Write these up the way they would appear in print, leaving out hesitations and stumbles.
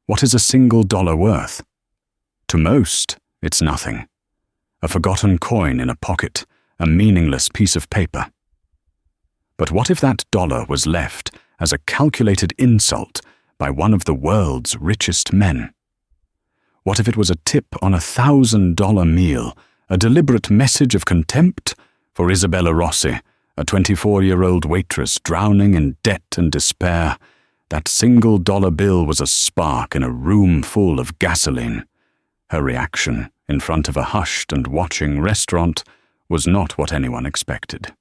What is $1 worth? To most, it's nothing. A forgotten coin in a pocket, a meaningless piece of paper. But what if that dollar was left as a calculated insult by one of the world's richest men? What if it was a tip on $1,000 meal, a deliberate message of contempt for Isabella Rossi, a 24-year-old waitress drowning in debt and despair? That single dollar bill was a spark in a room full of gasoline. Her reaction, in front of a hushed and watching restaurant, was not what anyone expected.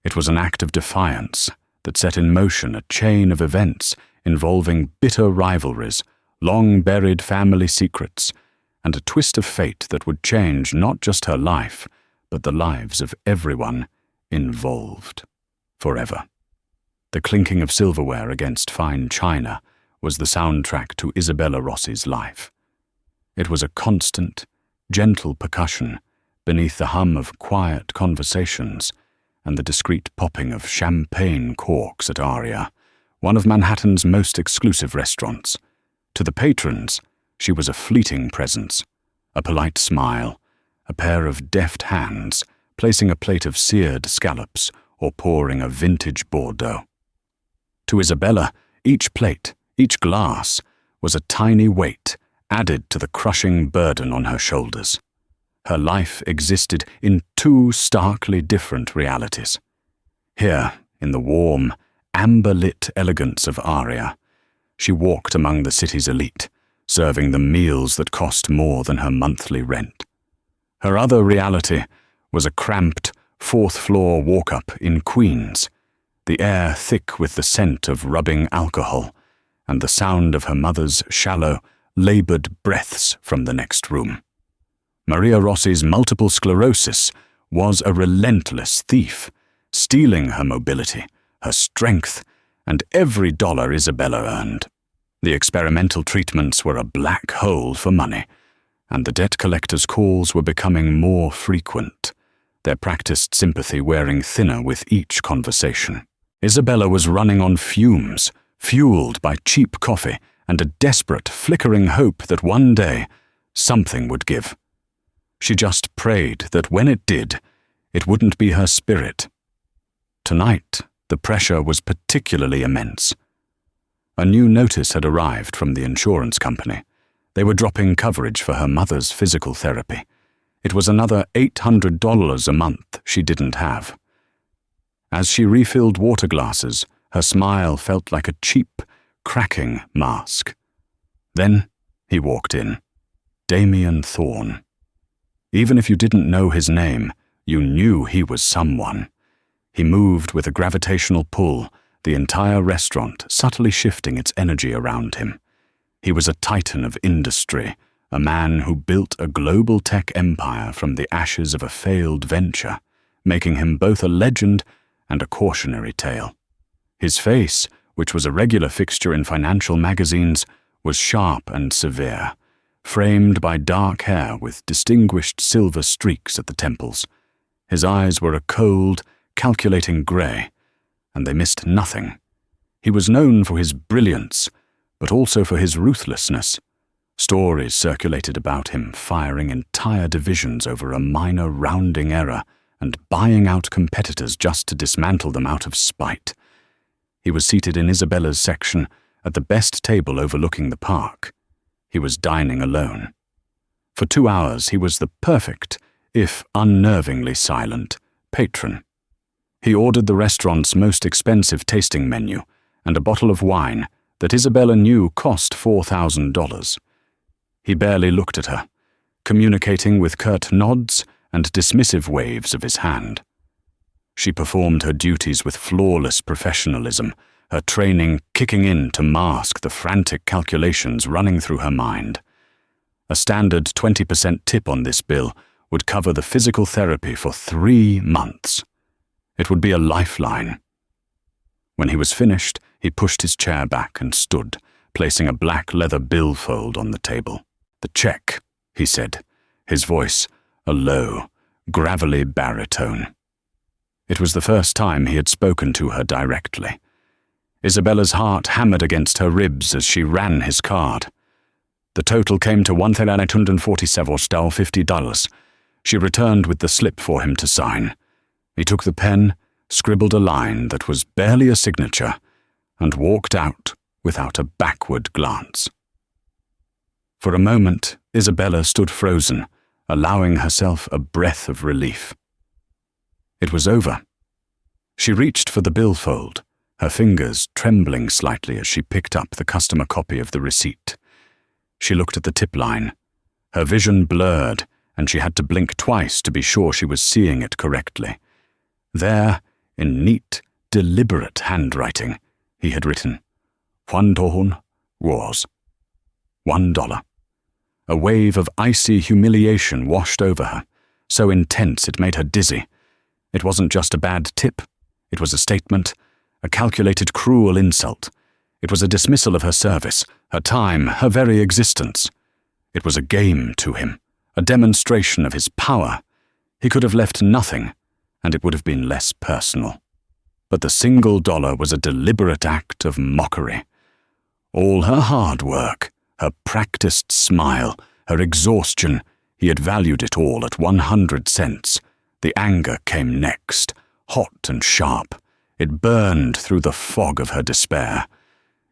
It was an act of defiance that set in motion a chain of events involving bitter rivalries, long-buried family secrets, and a twist of fate that would change not just her life, but the lives of everyone involved forever. The clinking of silverware against fine china was the soundtrack to Isabella Rossi's life. It was a constant, gentle percussion beneath the hum of quiet conversations and the discreet popping of champagne corks at Aria, one of Manhattan's most exclusive restaurants. To the patrons, she was a fleeting presence, a polite smile, a pair of deft hands placing a plate of seared scallops or pouring a vintage Bordeaux. To Isabella, each plate, each glass, was a tiny weight added to the crushing burden on her shoulders. Her life existed in two starkly different realities. Here, in the warm, amber-lit elegance of Aria, she walked among the city's elite, serving them meals that cost more than her monthly rent. Her other reality was a cramped, fourth-floor walk-up in Queens, the air thick with the scent of rubbing alcohol, and the sound of her mother's shallow, labored breaths from the next room. Maria Rossi's multiple sclerosis was a relentless thief, stealing her mobility, her strength, and every dollar Isabella earned. The experimental treatments were a black hole for money, and the debt collector's calls were becoming more frequent, their practiced sympathy wearing thinner with each conversation. Isabella was running on fumes, fueled by cheap coffee and a desperate, flickering hope that one day something would give. She just prayed that when it did, it wouldn't be her spirit. Tonight, the pressure was particularly immense. A new notice had arrived from the insurance company. They were dropping coverage for her mother's physical therapy. It was another $800 a month she didn't have. As she refilled water glasses, her smile felt like a cheap, cracking mask. Then he walked in. Damien Thorne. Even if you didn't know his name, you knew he was someone. He moved with a gravitational pull, the entire restaurant subtly shifting its energy around him. He was a titan of industry, a man who built a global tech empire from the ashes of a failed venture, making him both a legend and a cautionary tale. His face, which was a regular fixture in financial magazines, was sharp and severe, framed by dark hair with distinguished silver streaks at the temples. His eyes were a cold, calculating grey, and they missed nothing. He was known for his brilliance, but also for his ruthlessness. Stories circulated about him firing entire divisions over a minor rounding error and buying out competitors just to dismantle them out of spite. He was seated in Isabella's section at the best table overlooking the park. He was dining alone. For 2 hours he was the perfect, if unnervingly silent, patron. He ordered the restaurant's most expensive tasting menu and a bottle of wine that Isabella knew cost $4,000. He barely looked at her, communicating with curt nods and dismissive waves of his hand. She performed her duties with flawless professionalism, her training kicking in to mask the frantic calculations running through her mind. A standard 20% tip on this bill would cover the physical therapy for 3 months. It would be a lifeline. When he was finished, he pushed his chair back and stood, placing a black leather billfold on the table. "The check," he said, his voice a low, gravelly baritone. It was the first time he had spoken to her directly. Isabella's heart hammered against her ribs as she ran his card. The total came to $1,847.50. She returned with the slip for him to sign. He took the pen, scribbled a line that was barely a signature, and walked out without a backward glance. For a moment, Isabella stood frozen, allowing herself a breath of relief. It was over. She reached for the billfold, her fingers trembling slightly as she picked up the customer copy of the receipt. She looked at the tip line. Her vision blurred, and she had to blink twice to be sure she was seeing it correctly. There, in neat, deliberate handwriting, he had written, "Hwantohun was $1. A wave of icy humiliation washed over her, so intense it made her dizzy. It wasn't just a bad tip. It was a statement, a calculated cruel insult. It was a dismissal of her service, her time, her very existence. It was a game to him, a demonstration of his power. He could have left nothing, and it would have been less personal. But the single dollar was a deliberate act of mockery. All her hard work, her practiced smile, her exhaustion, he had valued it all at 100 cents. The anger came next, hot and sharp. It burned through the fog of her despair.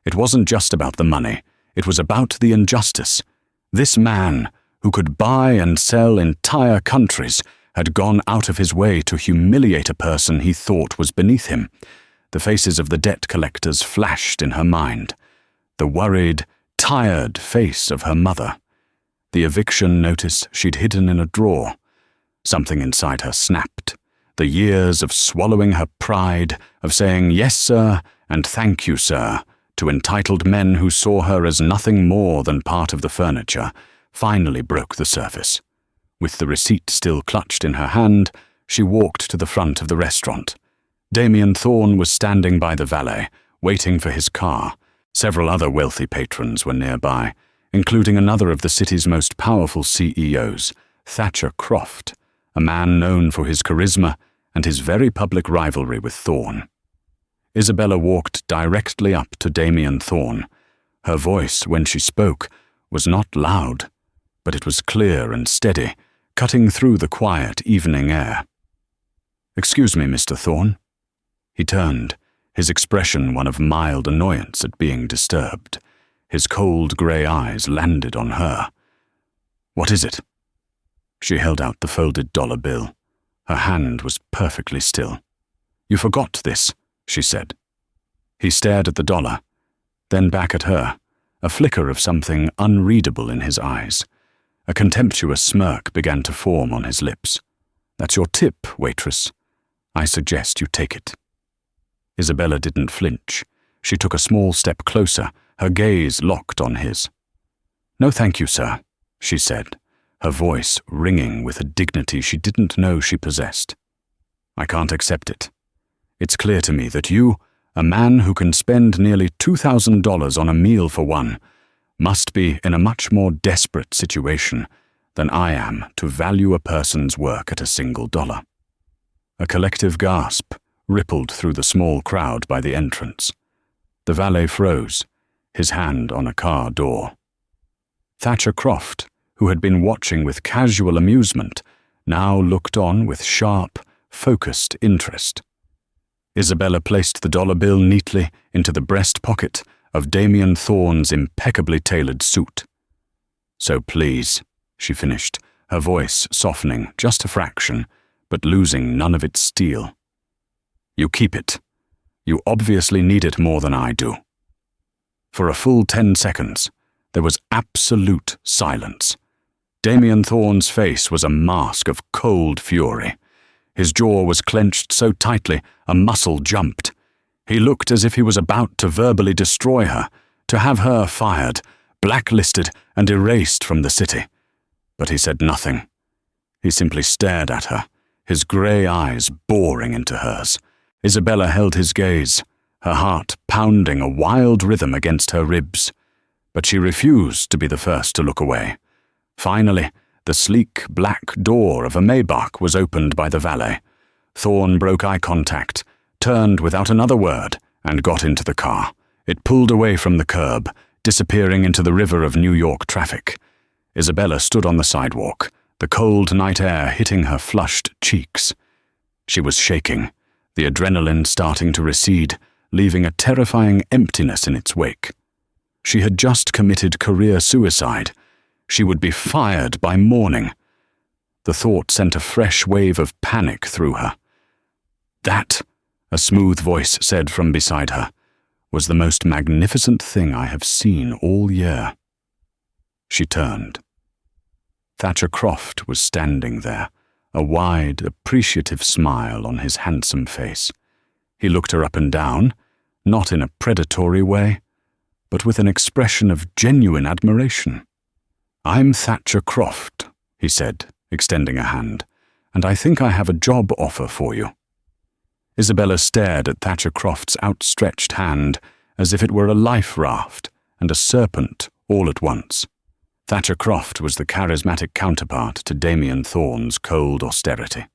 It wasn't just about the money. It was about the injustice. This man, who could buy and sell entire countries, had gone out of his way to humiliate a person he thought was beneath him. The faces of the debt collectors flashed in her mind. The worried, tired face of her mother. The eviction notice she'd hidden in a drawer. Something inside her snapped. The years of swallowing her pride, of saying yes, sir, and thank you, sir, to entitled men who saw her as nothing more than part of the furniture, finally broke the surface. With the receipt still clutched in her hand, she walked to the front of the restaurant. Damien Thorne was standing by the valet, waiting for his car. Several other wealthy patrons were nearby, including another of the city's most powerful CEOs, Thatcher Croft, a man known for his charisma and his very public rivalry with Thorne. Isabella walked directly up to Damien Thorne. Her voice, when she spoke, was not loud, but it was clear and steady, cutting through the quiet evening air. "Excuse me, Mr. Thorne." He turned, his expression one of mild annoyance at being disturbed. His cold grey eyes landed on her. "What is it?" She held out the folded dollar bill. Her hand was perfectly still. "You forgot this," she said. He stared at the dollar, then back at her, a flicker of something unreadable in his eyes. A contemptuous smirk began to form on his lips. "That's your tip, waitress. I suggest you take it." Isabella didn't flinch. She took a small step closer, her gaze locked on his. "No thank you, sir," she said, her voice ringing with a dignity she didn't know she possessed. "I can't accept it. It's clear to me that you, a man who can spend nearly $2,000 on a meal for one, must be in a much more desperate situation than I am to value a person's work at a single dollar." A collective gasp rippled through the small crowd by the entrance. The valet froze, his hand on a car door. Thatcher Croft, who had been watching with casual amusement, now looked on with sharp, focused interest. Isabella placed the dollar bill neatly into the breast pocket of Damien Thorne's impeccably tailored suit. "So please," she finished, her voice softening just a fraction, but losing none of its steel. "You keep it. You obviously need it more than I do." For a full 10 seconds, there was absolute silence. Damien Thorne's face was a mask of cold fury. His jaw was clenched so tightly a muscle jumped. He looked as if he was about to verbally destroy her, to have her fired, blacklisted and erased from the city. But he said nothing. He simply stared at her, his grey eyes boring into hers. Isabella held his gaze, her heart pounding a wild rhythm against her ribs. But she refused to be the first to look away. Finally, the sleek black door of a Maybach was opened by the valet. Thorne broke eye contact, turned without another word, and got into the car. It pulled away from the curb, disappearing into the river of New York traffic. Isabella stood on the sidewalk, the cold night air hitting her flushed cheeks. She was shaking, the adrenaline starting to recede, leaving a terrifying emptiness in its wake. She had just committed career suicide. She would be fired by morning. The thought sent a fresh wave of panic through her. "That," a smooth voice said from beside her, "was the most magnificent thing I have seen all year." She turned. Thatcher Croft was standing there, a wide, appreciative smile on his handsome face. He looked her up and down, not in a predatory way, but with an expression of genuine admiration. "I'm Thatcher Croft," he said, extending a hand, "and I think I have a job offer for you." Isabella stared at Thatcher Croft's outstretched hand as if it were a life raft and a serpent all at once. Thatcher Croft was the charismatic counterpart to Damien Thorne's cold austerity.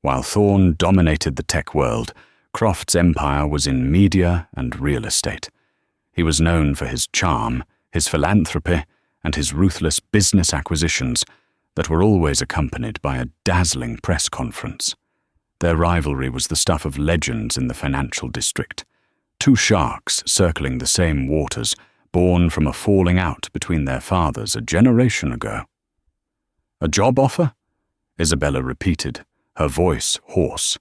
While Thorne dominated the tech world, Croft's empire was in media and real estate. He was known for his charm, his philanthropy, and his ruthless business acquisitions that were always accompanied by a dazzling press conference. Their rivalry was the stuff of legends in the financial district. Two sharks circling the same waters, born from a falling out between their fathers a generation ago. "A job offer?" Isabella repeated, her voice hoarse.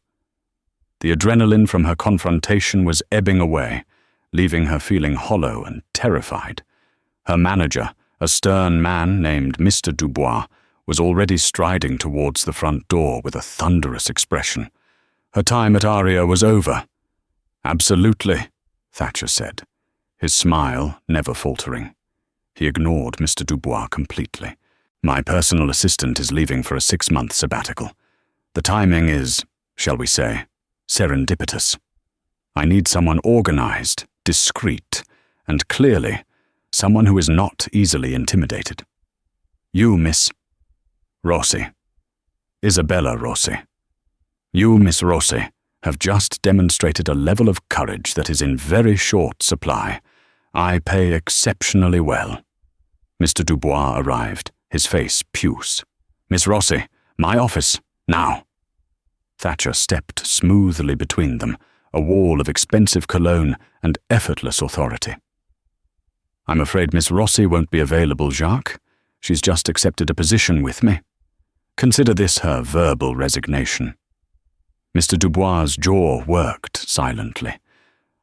The adrenaline from her confrontation was ebbing away, leaving her feeling hollow and terrified. Her manager, a stern man named Mr. Dubois, was already striding towards the front door with a thunderous expression. Her time at Aria was over. "Absolutely," Thatcher said, his smile never faltering. He ignored Mr. Dubois completely. "My personal assistant is leaving for a 6-month sabbatical. The timing is, shall we say, serendipitous. I need someone organized, discreet, and clearly someone who is not easily intimidated. You, Miss Rossi. Isabella Rossi. You, Miss Rossi, have just demonstrated a level of courage that is in very short supply. I pay exceptionally well." Mr. Dubois arrived, his face puce. "Miss Rossi, my office, now." Thatcher stepped smoothly between them, a wall of expensive cologne and effortless authority. "I'm afraid Miss Rossi won't be available, Jacques. She's just accepted a position with me. Consider this her verbal resignation." Mr. Dubois' jaw worked silently.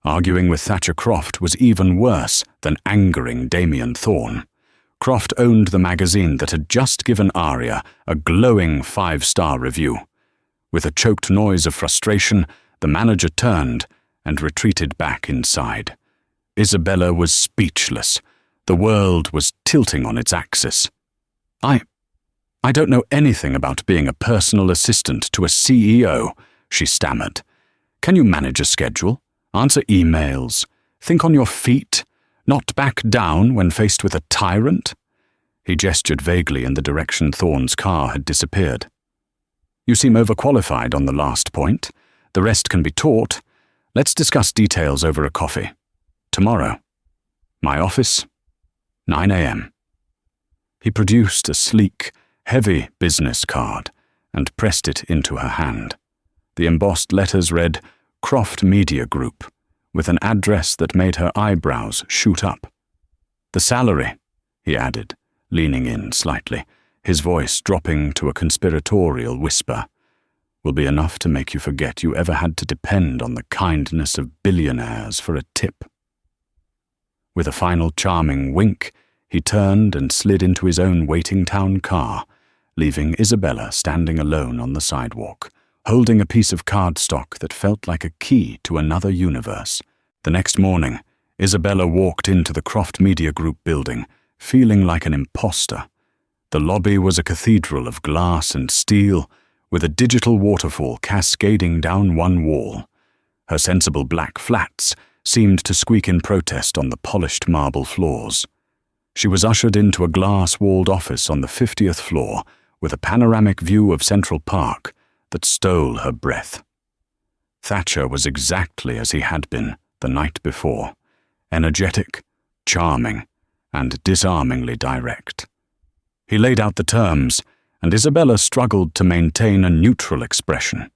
Arguing with Thatcher Croft was even worse than angering Damien Thorne. Croft owned the magazine that had just given Aria a glowing 5-star review. With a choked noise of frustration, the manager turned and retreated back inside. Isabella was speechless. The world was tilting on its axis. I don't know anything about being a personal assistant to a CEO," she stammered. "Can you manage a schedule? Answer emails? Think on your feet? Not back down when faced with a tyrant?" He gestured vaguely in the direction Thorne's car had disappeared. "You seem overqualified on the last point. The rest can be taught. Let's discuss details over a coffee. Tomorrow. My office, 9 a.m. He produced a sleek, heavy business card and pressed it into her hand. The embossed letters read, "Croft Media Group," with an address that made her eyebrows shoot up. "The salary," he added, leaning in slightly, his voice dropping to a conspiratorial whisper, "will be enough to make you forget you ever had to depend on the kindness of billionaires for a tip." With a final charming wink, he turned and slid into his own waiting town car, leaving Isabella standing alone on the sidewalk, holding a piece of cardstock that felt like a key to another universe. The next morning, Isabella walked into the Croft Media Group building, feeling like an imposter. The lobby was a cathedral of glass and steel, with a digital waterfall cascading down one wall. Her sensible black flats seemed to squeak in protest on the polished marble floors. She was ushered into a glass-walled office on the 50th floor with a panoramic view of Central Park that stole her breath. Thatcher was exactly as he had been the night before, energetic, charming, and disarmingly direct. He laid out the terms, and Isabella struggled to maintain a neutral expression.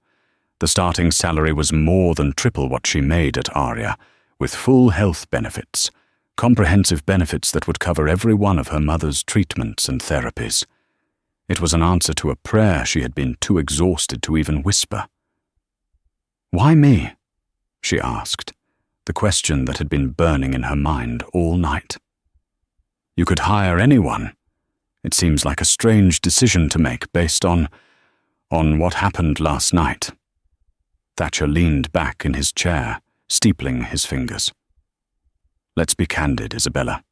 The starting salary was more than triple what she made at Aria, with full health benefits, comprehensive benefits that would cover every one of her mother's treatments and therapies. It was an answer to a prayer she had been too exhausted to even whisper. "Why me?" she asked, the question that had been burning in her mind all night. "You could hire anyone. It seems like a strange decision to make based on what happened last night." Thatcher leaned back in his chair, steepling his fingers. "Let's be candid, Isabella.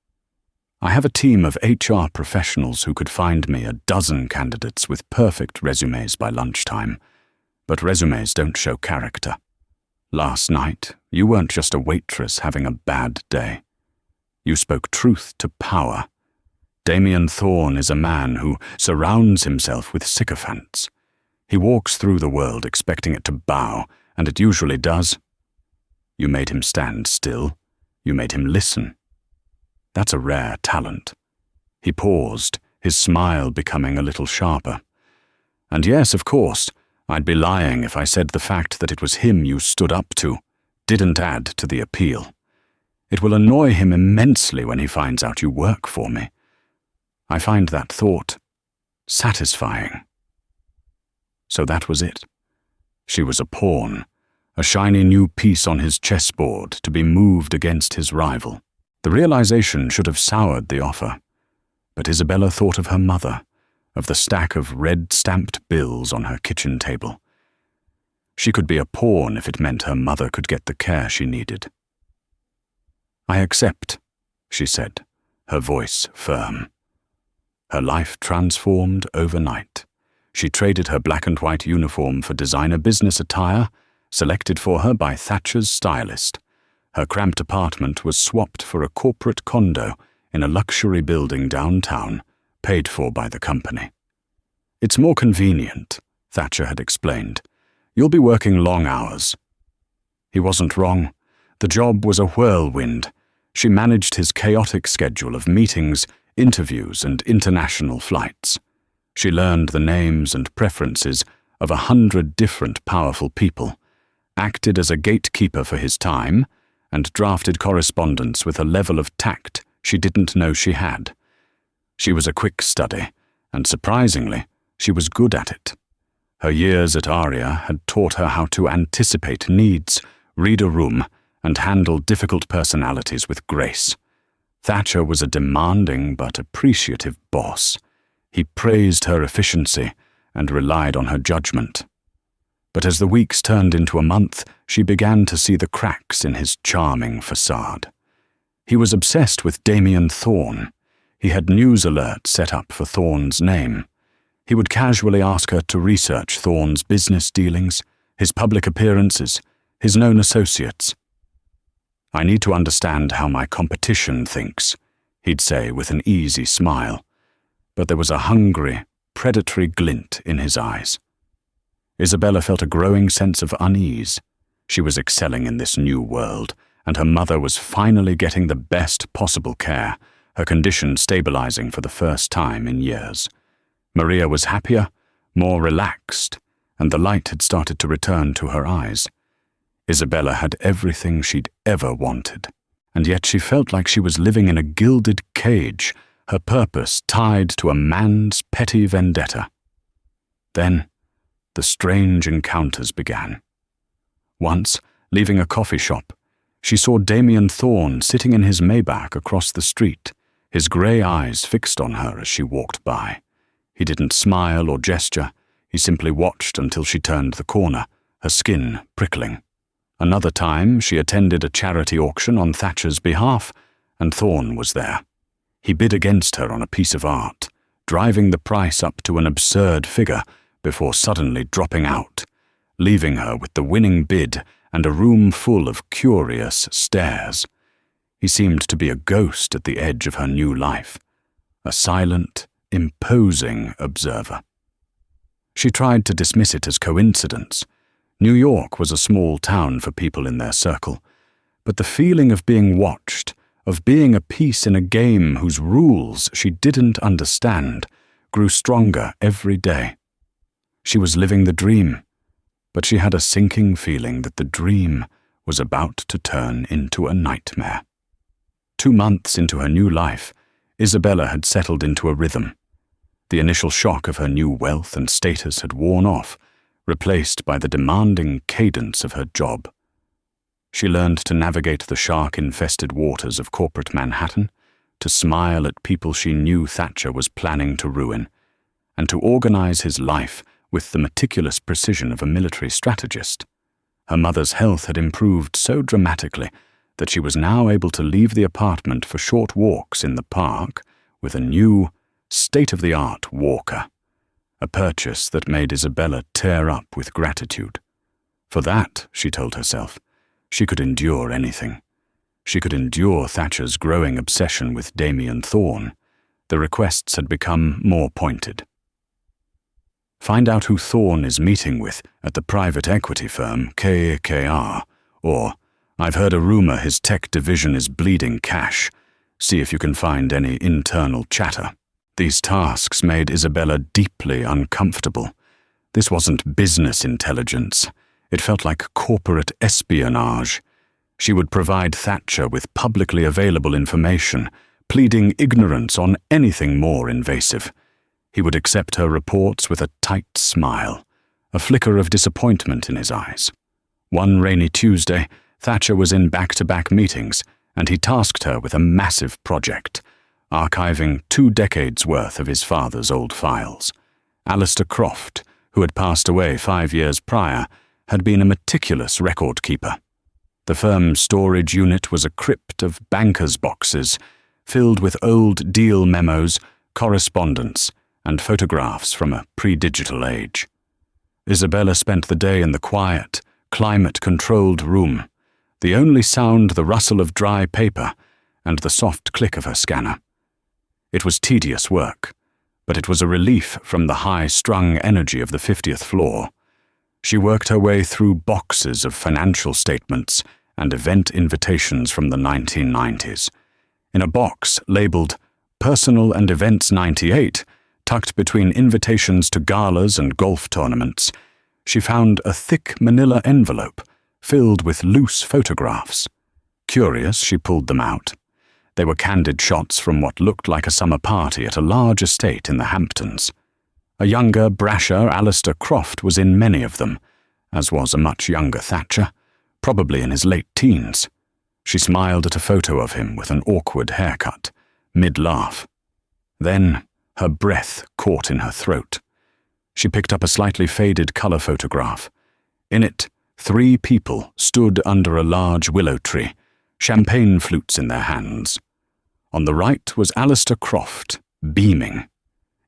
I have a team of HR professionals who could find me a dozen candidates with perfect resumes by lunchtime, but resumes don't show character. Last night, you weren't just a waitress having a bad day. You spoke truth to power. Damien Thorne is a man who surrounds himself with sycophants. He walks through the world expecting it to bow, and it usually does. You made him stand still. You made him listen. That's a rare talent." He paused, his smile becoming a little sharper. "And yes, of course, I'd be lying if I said the fact that it was him you stood up to didn't add to the appeal. It will annoy him immensely when he finds out you work for me. I find that thought satisfying." So that was it. She was a pawn, a shiny new piece on his chessboard to be moved against his rival. The realization should have soured the offer, but Isabella thought of her mother, of the stack of red-stamped bills on her kitchen table. She could be a pawn if it meant her mother could get the care she needed. "I accept," she said, her voice firm. Her life transformed overnight. She traded her black and white uniform for designer business attire, selected for her by Thatcher's stylist. Her cramped apartment was swapped for a corporate condo in a luxury building downtown, paid for by the company. "It's more convenient," Thatcher had explained. "You'll be working long hours." He wasn't wrong. The job was a whirlwind. She managed his chaotic schedule of meetings, interviews, and international flights. She learned the names and preferences of 100 different powerful people, acted as a gatekeeper for his time, and drafted correspondence with a level of tact she didn't know she had. She was a quick study, and surprisingly, she was good at it. Her years at Aria had taught her how to anticipate needs, read a room, and handle difficult personalities with grace. Thatcher was a demanding but appreciative boss. He praised her efficiency and relied on her judgment. But as the weeks turned into a month, she began to see the cracks in his charming facade. He was obsessed with Damien Thorne. He had news alerts set up for Thorne's name. He would casually ask her to research Thorne's business dealings, his public appearances, his known associates. "I need to understand how my competition thinks," he'd say with an easy smile. But there was a hungry, predatory glint in his eyes. Isabella felt a growing sense of unease. She was excelling in this new world, and her mother was finally getting the best possible care, her condition stabilizing for the first time in years. Maria was happier, more relaxed, and the light had started to return to her eyes. Isabella had everything she'd ever wanted, and yet she felt like she was living in a gilded cage, her purpose tied to a man's petty vendetta. Then, the strange encounters began. Once, leaving a coffee shop, she saw Damien Thorne sitting in his Maybach across the street, his grey eyes fixed on her as she walked by. He didn't smile or gesture, he simply watched until she turned the corner, her skin prickling. Another time, she attended a charity auction on Thatcher's behalf, and Thorne was there. He bid against her on a piece of art, driving the price up to an absurd figure before suddenly dropping out, leaving her with the winning bid and a room full of curious stares. He seemed to be a ghost at the edge of her new life, a silent, imposing observer. She tried to dismiss it as coincidence. New York was a small town for people in their circle, but the feeling of being watched, of being a piece in a game whose rules she didn't understand, grew stronger every day. She was living the dream, but she had a sinking feeling that the dream was about to turn into a nightmare. 2 months into her new life, Isabella had settled into a rhythm. The initial shock of her new wealth and status had worn off, replaced by the demanding cadence of her job. She learned to navigate the shark-infested waters of corporate Manhattan, to smile at people she knew Thatcher was planning to ruin, and to organize his life with the meticulous precision of a military strategist. Her mother's health had improved so dramatically that she was now able to leave the apartment for short walks in the park with a new, state-of-the-art walker, a purchase that made Isabella tear up with gratitude. For that, she told herself, she could endure anything. She could endure Thatcher's growing obsession with Damien Thorne. The requests had become more pointed. Find out who Thorne is meeting with at the private equity firm KKR, or I've heard a rumor his tech division is bleeding cash. See if you can find any internal chatter. These tasks made Isabella deeply uncomfortable. This wasn't business intelligence. It felt like corporate espionage. She would provide Thatcher with publicly available information, pleading ignorance on anything more invasive. He would accept her reports with a tight smile, a flicker of disappointment in his eyes. One rainy Tuesday, Thatcher was in back-to-back meetings, and he tasked her with a massive project, archiving 2 decades' worth of his father's old files. Alistair Croft, who had passed away 5 years prior, had been a meticulous record keeper. The firm's storage unit was a crypt of bankers' boxes, filled with old deal memos, correspondence, and photographs from a pre-digital age. Isabella spent the day in the quiet, climate-controlled room, the only sound the rustle of dry paper and the soft click of her scanner. It was tedious work, but it was a relief from the high-strung energy of the 50th floor. She worked her way through boxes of financial statements and event invitations from the 1990s. In a box labeled Personal and Events 98, tucked between invitations to galas and golf tournaments, she found a thick manila envelope filled with loose photographs. Curious, she pulled them out. They were candid shots from what looked like a summer party at a large estate in the Hamptons. A younger, brasher Alistair Croft was in many of them, as was a much younger Thatcher, probably in his late teens. She smiled at a photo of him with an awkward haircut, mid-laugh. Then her breath caught in her throat. She picked up a slightly faded color photograph. In it, 3 people stood under a large willow tree, champagne flutes in their hands. On the right was Alistair Croft, beaming.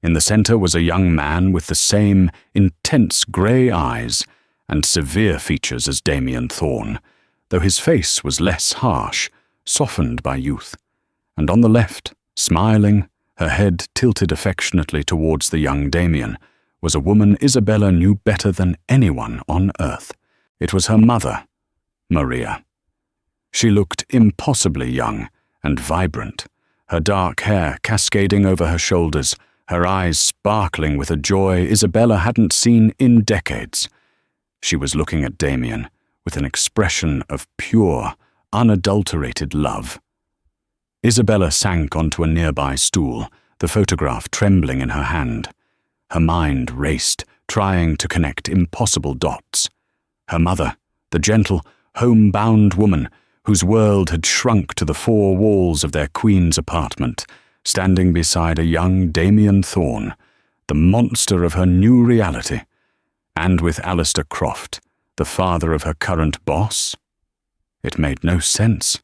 In the center was a young man with the same intense grey eyes and severe features as Damien Thorne, though his face was less harsh, softened by youth. And on the left, smiling, her head tilted affectionately towards the young Damien, was a woman Isabella knew better than anyone on earth. It was her mother, Maria. She looked impossibly young and vibrant, her dark hair cascading over her shoulders, her eyes sparkling with a joy Isabella hadn't seen in decades. She was looking at Damien with an expression of pure, unadulterated love. Isabella sank onto a nearby stool, the photograph trembling in her hand. Her mind raced, trying to connect impossible dots. Her mother, the gentle, homebound woman whose world had shrunk to the 4 walls of their queen's apartment, standing beside a young Damien Thorne, the monster of her new reality, and with Alistair Croft, the father of her current boss. It made no sense.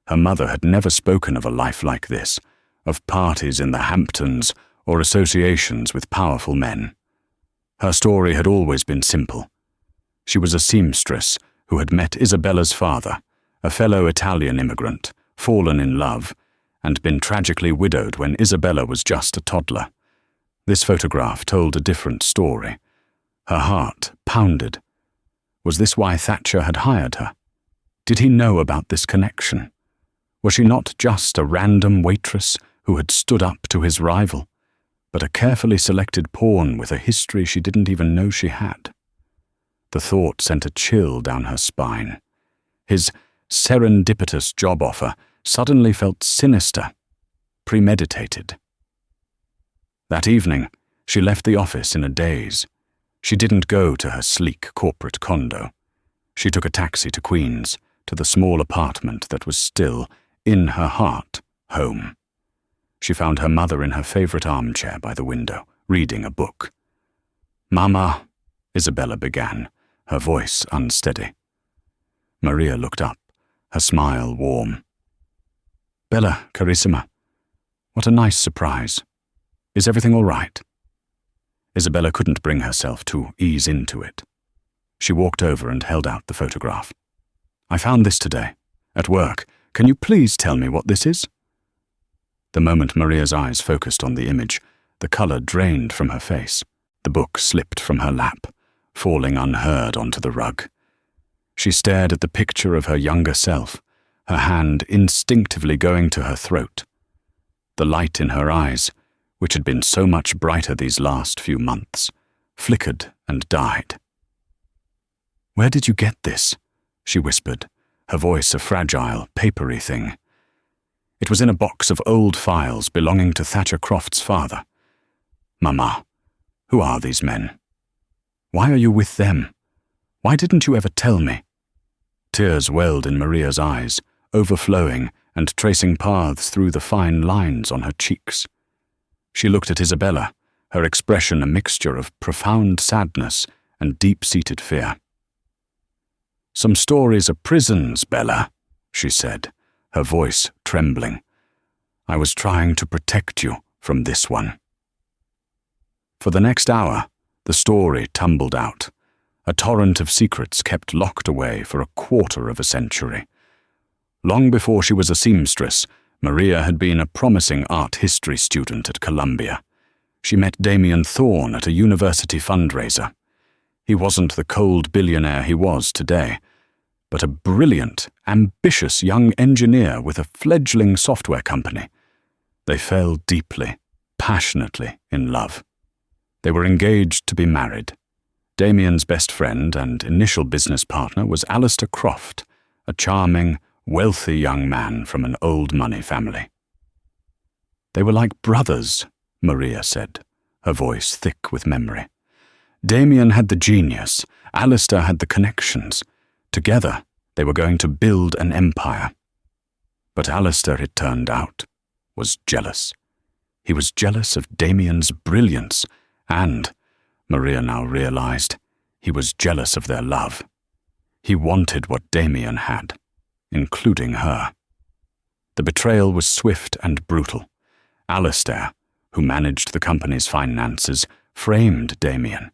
Her mother had never spoken of a life like this, of parties in the Hamptons or associations with powerful men. Her story had always been simple. She was a seamstress who had met Isabella's father, a fellow Italian immigrant, fallen in love, and been tragically widowed when Isabella was just a toddler. This photograph told a different story. Her heart pounded. Was this why Thatcher had hired her? Did he know about this connection? Was she not just a random waitress who had stood up to his rival, but a carefully selected pawn with a history she didn't even know she had? The thought sent a chill down her spine. His serendipitous job offer suddenly felt sinister, premeditated. That evening, she left the office in a daze. She didn't go to her sleek corporate condo. She took a taxi to Queens, to the small apartment that was still, in her heart, home. She found her mother in her favorite armchair by the window, reading a book. "Mama," Isabella began, her voice unsteady. Maria looked up, her smile warm. "Bella, carissima, what a nice surprise. Is everything all right?" Isabella couldn't bring herself to ease into it. She walked over and held out the photograph. "I found this today, at work. Can you please tell me what this is?" The moment Maria's eyes focused on the image, the color drained from her face. The book slipped from her lap, falling unheard onto the rug. She stared at the picture of her younger self, her hand instinctively going to her throat. The light in her eyes, which had been so much brighter these last few months, flickered and died. "Where did you get this?" she whispered, her voice a fragile, papery thing. It was in a box of old files belonging to Thatcher Croft's father. "Mama, who are these men? Why are you with them? Why didn't you ever tell me?" Tears welled in Maria's eyes, overflowing and tracing paths through the fine lines on her cheeks. She looked at Isabella, her expression a mixture of profound sadness and deep-seated fear. "Some stories are prisons, Bella," she said, her voice trembling. "I was trying to protect you from this one." For the next hour, the story tumbled out, a torrent of secrets kept locked away for a quarter of a century. Long before she was a seamstress, Maria had been a promising art history student at Columbia. She met Damien Thorne at a university fundraiser. He wasn't the cold billionaire he was today, but a brilliant, ambitious young engineer with a fledgling software company. They fell deeply, passionately in love. They were engaged to be married. Damien's best friend and initial business partner was Alistair Croft, a charming, wealthy young man from an old money family. "They were like brothers," Maria said, her voice thick with memory. "Damien had the genius, Alistair had the connections. Together, they were going to build an empire. But Alistair, it turned out, was jealous. He was jealous of Damien's brilliance, and, Maria now realized, he was jealous of their love. He wanted what Damien had, including her. The betrayal was swift and brutal. Alistair, who managed the company's finances, framed Damien.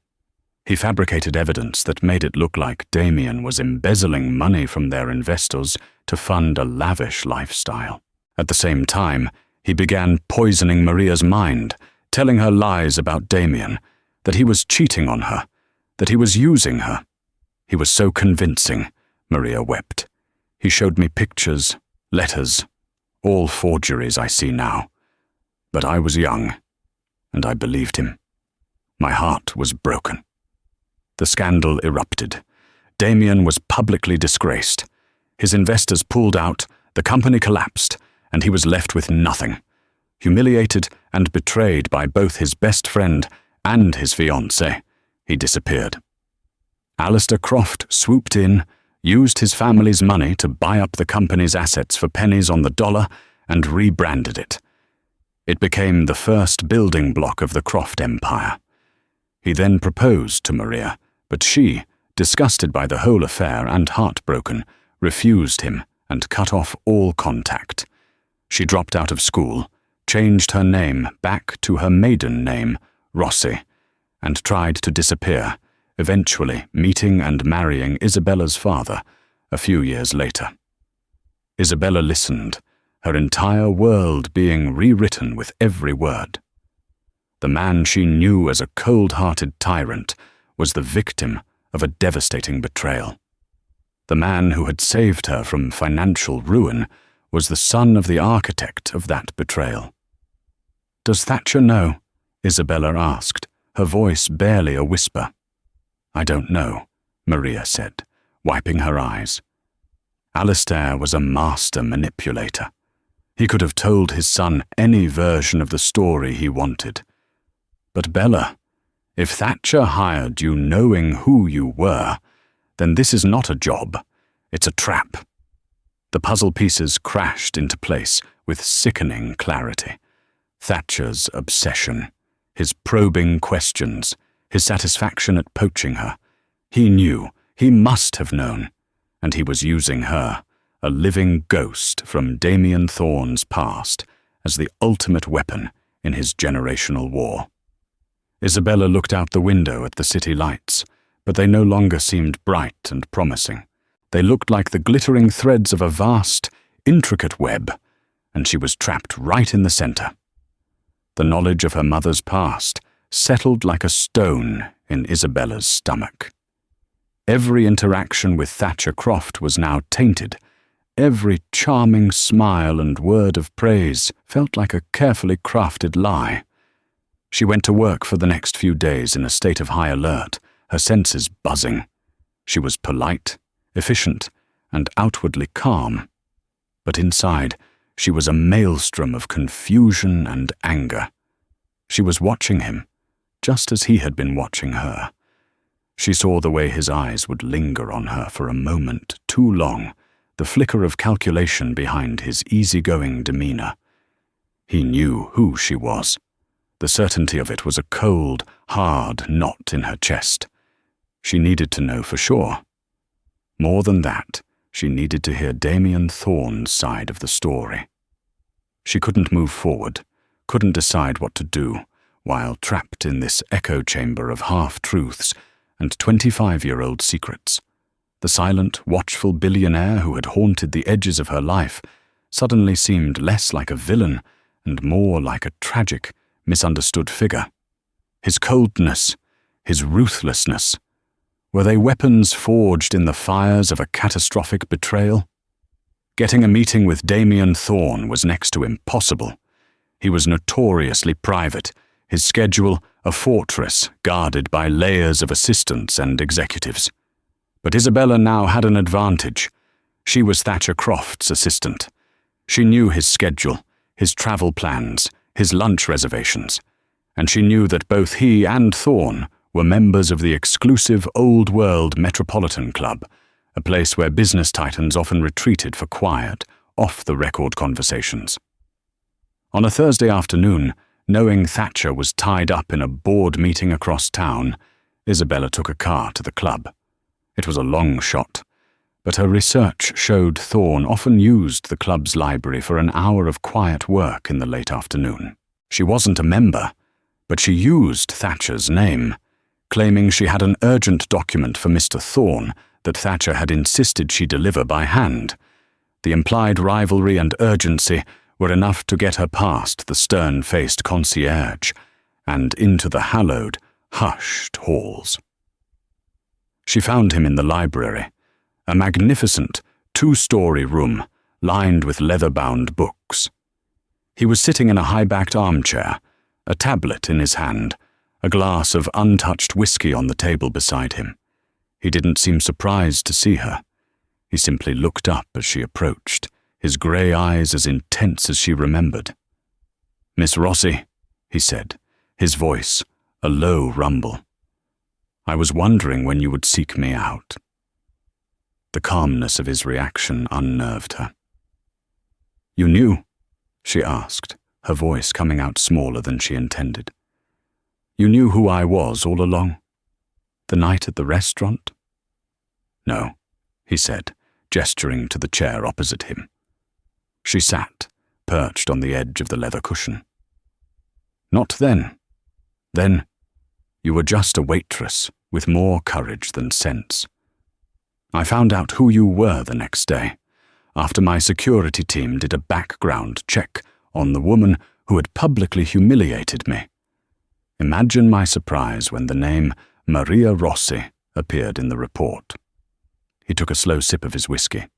He fabricated evidence that made it look like Damien was embezzling money from their investors to fund a lavish lifestyle. At the same time, he began poisoning Maria's mind, telling her lies about Damien, that he was cheating on her, that he was using her. He was so convincing, Maria wept. He showed me pictures, letters, all forgeries I see now. But I was young, and I believed him. My heart was broken. The scandal erupted. Damien was publicly disgraced. His investors pulled out, the company collapsed, and he was left with nothing. Humiliated and betrayed by both his best friend and his fiancée, he disappeared. Alistair Croft swooped in, used his family's money to buy up the company's assets for pennies on the dollar, and rebranded it. It became the first building block of the Croft empire. He then proposed to Maria, but she, disgusted by the whole affair and heartbroken, refused him and cut off all contact. She dropped out of school, changed her name back to her maiden name, Rossi, and tried to disappear, eventually meeting and marrying Isabella's father a few years later. Isabella listened, her entire world being rewritten with every word. The man she knew as a cold-hearted tyrant was the victim of a devastating betrayal. The man who had saved her from financial ruin was the son of the architect of that betrayal. "Does Thatcher know?" Isabella asked, her voice barely a whisper. "I don't know," Maria said, wiping her eyes. Alistair was a master manipulator. He could have told his son any version of the story he wanted. But Bella, if Thatcher hired you knowing who you were, then this is not a job, it's a trap. The puzzle pieces crashed into place with sickening clarity. Thatcher's obsession, his probing questions, his satisfaction at poaching her. He knew, he must have known, and he was using her, a living ghost from Damien Thorne's past, as the ultimate weapon in his generational war. Isabella looked out the window at the city lights, but they no longer seemed bright and promising. They looked like the glittering threads of a vast, intricate web, and she was trapped right in the center. The knowledge of her mother's past settled like a stone in Isabella's stomach. Every interaction with Thatcher Croft was now tainted. Every charming smile and word of praise felt like a carefully crafted lie. She went to work for the next few days in a state of high alert, her senses buzzing. She was polite, efficient, and outwardly calm. But inside, she was a maelstrom of confusion and anger. She was watching him, just as he had been watching her. She saw the way his eyes would linger on her for a moment too long, the flicker of calculation behind his easygoing demeanor. He knew who she was. The certainty of it was a cold, hard knot in her chest. She needed to know for sure. More than that, she needed to hear Damien Thorne's side of the story. She couldn't move forward, couldn't decide what to do, while trapped in this echo chamber of half-truths and 25-year-old secrets. The silent, watchful billionaire who had haunted the edges of her life suddenly seemed less like a villain and more like a tragic, misunderstood figure. His coldness, his ruthlessness, were they weapons forged in the fires of a catastrophic betrayal? Getting a meeting with Damien Thorne was next to impossible. He was notoriously private, his schedule a fortress guarded by layers of assistants and executives. But Isabella now had an advantage. She was Thatcher Croft's assistant. She knew his schedule, his travel plans, his lunch reservations, and she knew that both he and Thorne were members of the exclusive Old World Metropolitan Club, a place where business titans often retreated for quiet, off-the-record conversations. On a Thursday afternoon, knowing Thatcher was tied up in a board meeting across town, Isabella took a car to the club. It was a long shot, but her research showed Thorne often used the club's library for an hour of quiet work in the late afternoon. She wasn't a member, but she used Thatcher's name, claiming she had an urgent document for Mr. Thorne that Thatcher had insisted she deliver by hand. The implied rivalry and urgency were enough to get her past the stern-faced concierge and into the hallowed, hushed halls. She found him in the library, a magnificent, two-story room lined with leather-bound books. He was sitting in a high-backed armchair, a tablet in his hand, a glass of untouched whiskey on the table beside him. He didn't seem surprised to see her. He simply looked up as she approached, his grey eyes as intense as she remembered. "Miss Rossi," he said, his voice a low rumble. "I was wondering when you would seek me out." The calmness of his reaction unnerved her. "You knew?" she asked, her voice coming out smaller than she intended. "You knew who I was all along? The night at the restaurant?" "No," he said, gesturing to the chair opposite him. She sat, perched on the edge of the leather cushion. "Not then. Then, you were just a waitress with more courage than sense. I found out who you were the next day, after my security team did a background check on the woman who had publicly humiliated me. Imagine my surprise when the name Maria Rossi appeared in the report." He took a slow sip of his whiskey.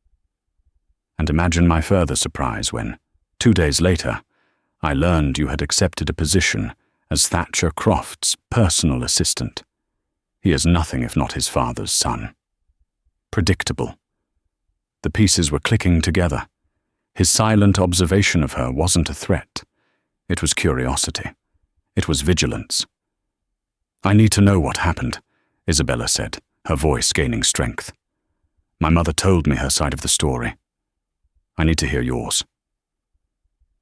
And imagine my further surprise when, 2 days later, I learned you had accepted a position as Thatcher Croft's personal assistant. He is nothing if not his father's son. Predictable. The pieces were clicking together. His silent observation of her wasn't a threat. It was curiosity. It was vigilance. "I need to know what happened," Isabella said, her voice gaining strength. "My mother told me her side of the story. I need to hear yours."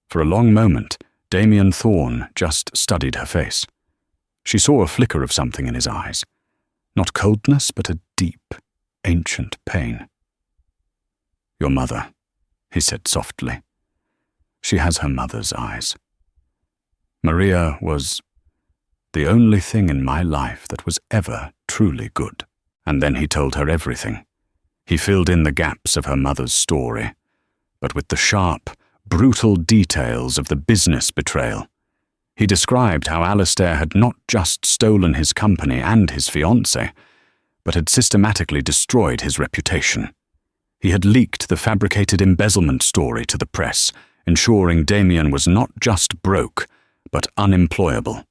For a long moment, Damien Thorne just studied her face. She saw a flicker of something in his eyes. Not coldness, but a deep, ancient pain. "Your mother," he said softly. "She has her mother's eyes. Maria was the only thing in my life that was ever truly good." And then he told her everything. He filled in the gaps of her mother's story, but with the sharp, brutal details of the business betrayal. He described how Alistair had not just stolen his company and his fiancée, but had systematically destroyed his reputation. He had leaked the fabricated embezzlement story to the press, ensuring Damien was not just broke, but unemployable.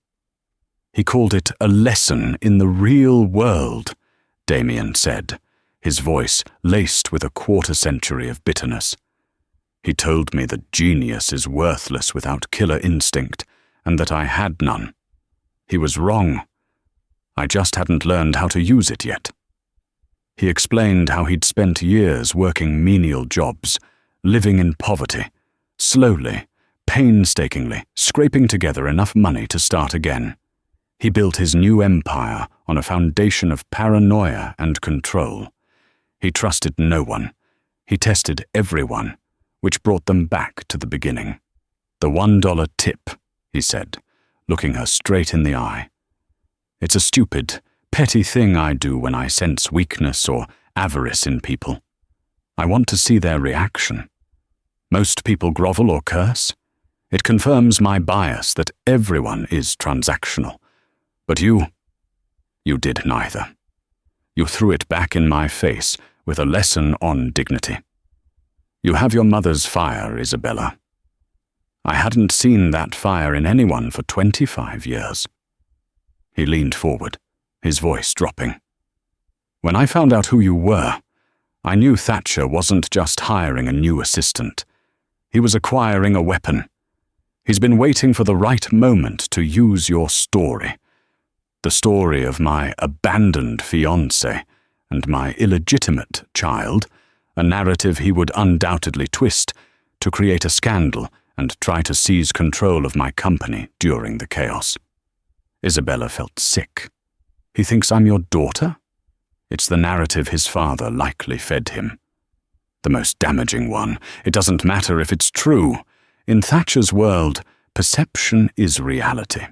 "He called it a lesson in the real world," Damien said, his voice laced with a quarter-century of bitterness. "He told me that genius is worthless without killer instinct, and that I had none. He was wrong. I just hadn't learned how to use it yet." He explained how he'd spent years working menial jobs, living in poverty, slowly, painstakingly, scraping together enough money to start again. He built his new empire on a foundation of paranoia and control. He trusted no one. He tested everyone, which brought them back to the beginning. "The $1 tip," he said, looking her straight in the eye. "It's a stupid, petty thing I do when I sense weakness or avarice in people. I want to see their reaction. Most people grovel or curse. It confirms my bias that everyone is transactional. But you did neither. You threw it back in my face with a lesson on dignity. You have your mother's fire, Isabella. I hadn't seen that fire in anyone for 25 years. He leaned forward, his voice dropping. "When I found out who you were, I knew Thatcher wasn't just hiring a new assistant. He was acquiring a weapon. He's been waiting for the right moment to use your story. The story of my abandoned fiancé and my illegitimate child, a narrative he would undoubtedly twist to create a scandal and try to seize control of my company during the chaos." Isabella felt sick. "He thinks I'm your daughter?" It's the narrative his father likely fed him. The most damaging one. It doesn't matter if it's true. In Thatcher's world, perception is reality.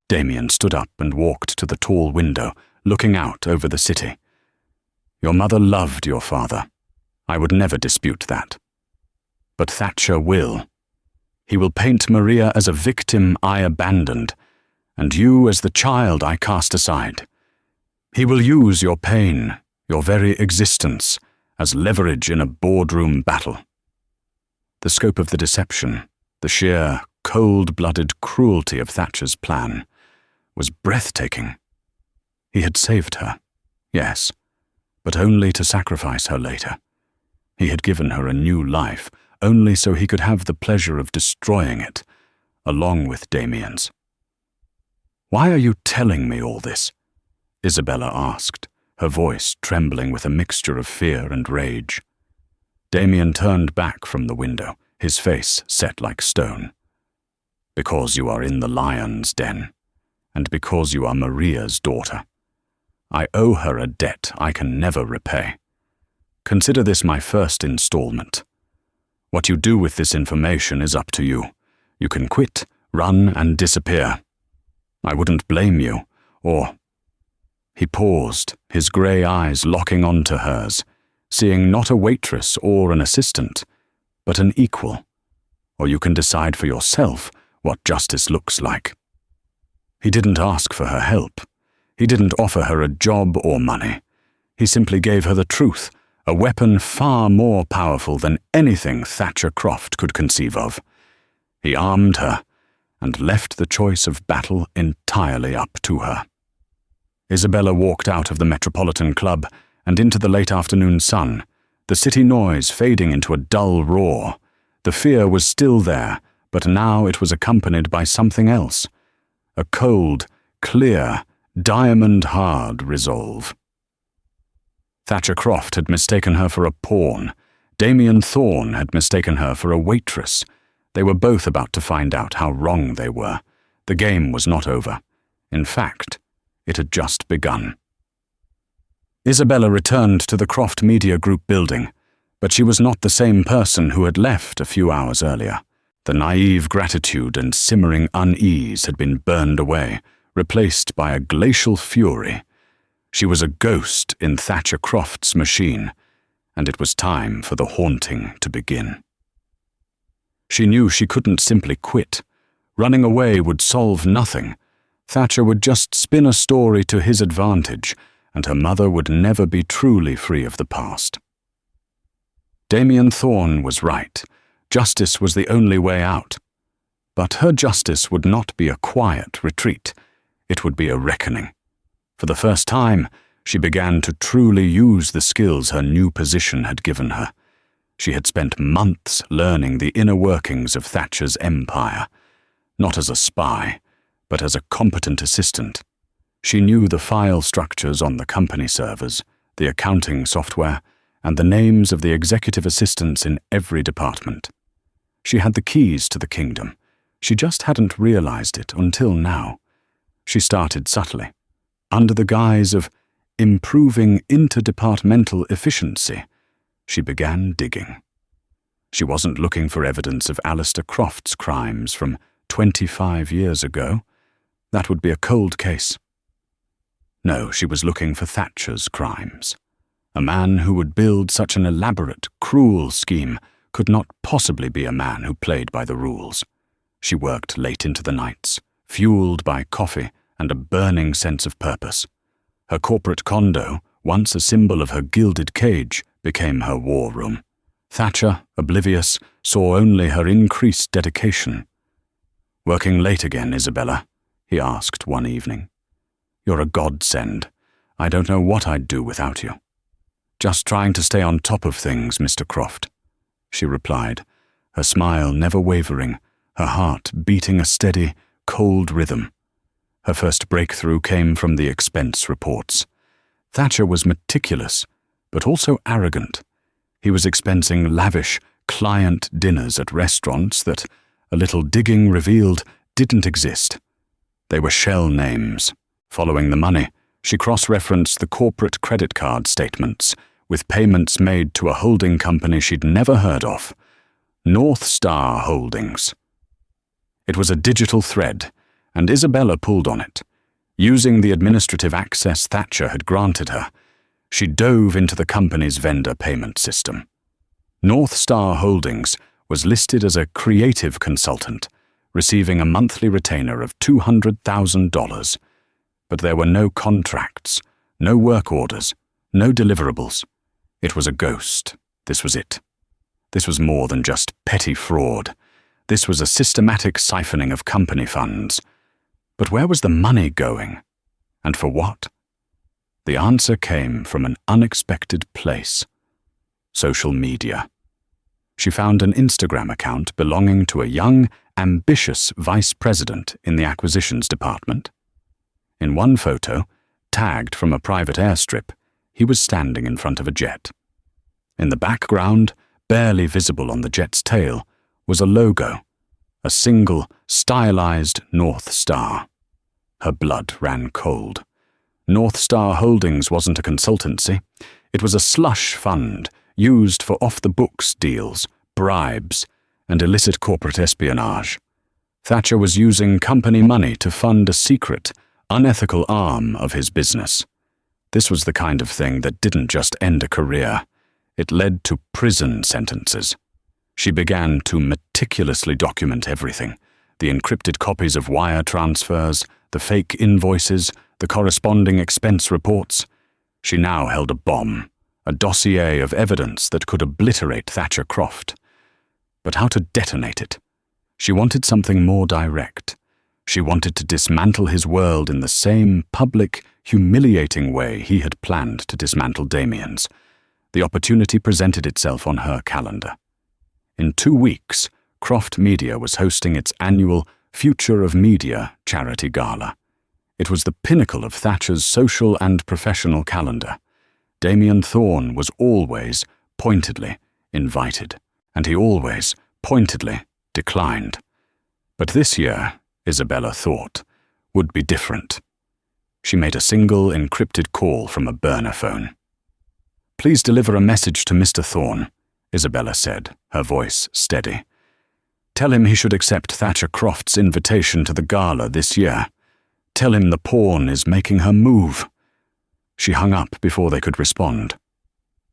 Damien stood up and walked to the tall window, looking out over the city. "Your mother loved your father. I would never dispute that. But Thatcher will. He will paint Maria as a victim I abandoned, and you as the child I cast aside. He will use your pain, your very existence, as leverage in a boardroom battle." The scope of the deception, the sheer, cold-blooded cruelty of Thatcher's plan, was breathtaking. He had saved her, yes, but only to sacrifice her later. He had given her a new life, only so he could have the pleasure of destroying it, along with Damien's. "Why are you telling me all this?" Isabella asked, her voice trembling with a mixture of fear and rage. Damien turned back from the window, his face set like stone. "Because you are in the lion's den, and because you are Maria's daughter. I owe her a debt I can never repay. Consider this my first installment. What you do with this information is up to you. You can quit, run, and disappear. I wouldn't blame you, or—" He paused, his grey eyes locking onto hers, seeing not a waitress or an assistant, but an equal. "Or you can decide for yourself what justice looks like." He didn't ask for her help. He didn't offer her a job or money. He simply gave her the truth, a weapon far more powerful than anything Thatcher Croft could conceive of. He armed her and left the choice of battle entirely up to her. Isabella walked out of the Metropolitan Club and into the late afternoon sun, the city noise fading into a dull roar. The fear was still there, but now it was accompanied by something else, a cold, clear, diamond-hard resolve. Thatcher Croft had mistaken her for a pawn. Damien Thorne had mistaken her for a waitress. They were both about to find out how wrong they were. The game was not over. In fact, it had just begun. Isabella returned to the Croft Media Group building, but she was not the same person who had left a few hours earlier. The naive gratitude and simmering unease had been burned away, replaced by a glacial fury. She was a ghost in Thatcher Croft's machine, and it was time for the haunting to begin. She knew she couldn't simply quit. Running away would solve nothing. Thatcher would just spin a story to his advantage, and her mother would never be truly free of the past. Damien Thorne was right. Justice was the only way out. But her justice would not be a quiet retreat. It would be a reckoning. For the first time, she began to truly use the skills her new position had given her. She had spent months learning the inner workings of Thatcher's empire, not as a spy, but as a competent assistant. She knew the file structures on the company servers, the accounting software, and the names of the executive assistants in every department. She had the keys to the kingdom. She just hadn't realized it until now. She started subtly, under the guise of improving interdepartmental efficiency. She began digging. She wasn't looking for evidence of Alistair Croft's crimes from 25 years ago. That would be a cold case. No, she was looking for Thatcher's crimes. A man who would build such an elaborate, cruel scheme could not possibly be a man who played by the rules. She worked late into the nights, fueled by coffee and a burning sense of purpose. Her corporate condo, once a symbol of her gilded cage, became her war room. Thatcher, oblivious, saw only her increased dedication. "Working late again, Isabella?" he asked one evening. "You're a godsend. I don't know what I'd do without you." "Just trying to stay on top of things, Mr. Croft," she replied, her smile never wavering, her heart beating a steady, cold rhythm. Her first breakthrough came from the expense reports. Thatcher was meticulous, but also arrogant. He was expensing lavish client dinners at restaurants that, a little digging revealed, didn't exist. They were shell names. Following the money, she cross-referenced the corporate credit card statements, with payments made to a holding company she'd never heard of, North Star Holdings. It was a digital thread, and Isabella pulled on it. Using the administrative access Thatcher had granted her, she dove into the company's vendor payment system. North Star Holdings was listed as a creative consultant, receiving a monthly retainer of $200,000. But there were no contracts, no work orders, no deliverables. It was a ghost. This was it. This was more than just petty fraud. This was a systematic siphoning of company funds. But where was the money going? And for what? The answer came from an unexpected place: social media. She found an Instagram account belonging to a young, ambitious vice president in the acquisitions department. In one photo, tagged from a private airstrip, he was standing in front of a jet. In the background, barely visible on the jet's tail, was a logo, a single, stylized North Star. Her blood ran cold. North Star Holdings wasn't a consultancy. It was a slush fund used for off-the-books deals, bribes, and illicit corporate espionage. Thatcher was using company money to fund a secret, unethical arm of his business. This was the kind of thing that didn't just end a career. It led to prison sentences. She began to meticulously document everything: the encrypted copies of wire transfers, the fake invoices, the corresponding expense reports. She now held a bomb, a dossier of evidence that could obliterate Thatcher Croft. But how to detonate it? She wanted something more direct. She wanted to dismantle his world in the same public, humiliating way he had planned to dismantle Damien's. The opportunity presented itself on her calendar. In 2 weeks, Croft Media was hosting its annual Future of Media charity gala. It was the pinnacle of Thatcher's social and professional calendar. Damien Thorne was always, pointedly, invited, and he always, pointedly, declined. But this year, Isabella thought, would be different. She made a single encrypted call from a burner phone. "Please deliver a message to Mr. Thorne," Isabella said, her voice steady. "Tell him he should accept Thatcher Croft's invitation to the gala this year. Tell him the pawn is making her move." She hung up before they could respond.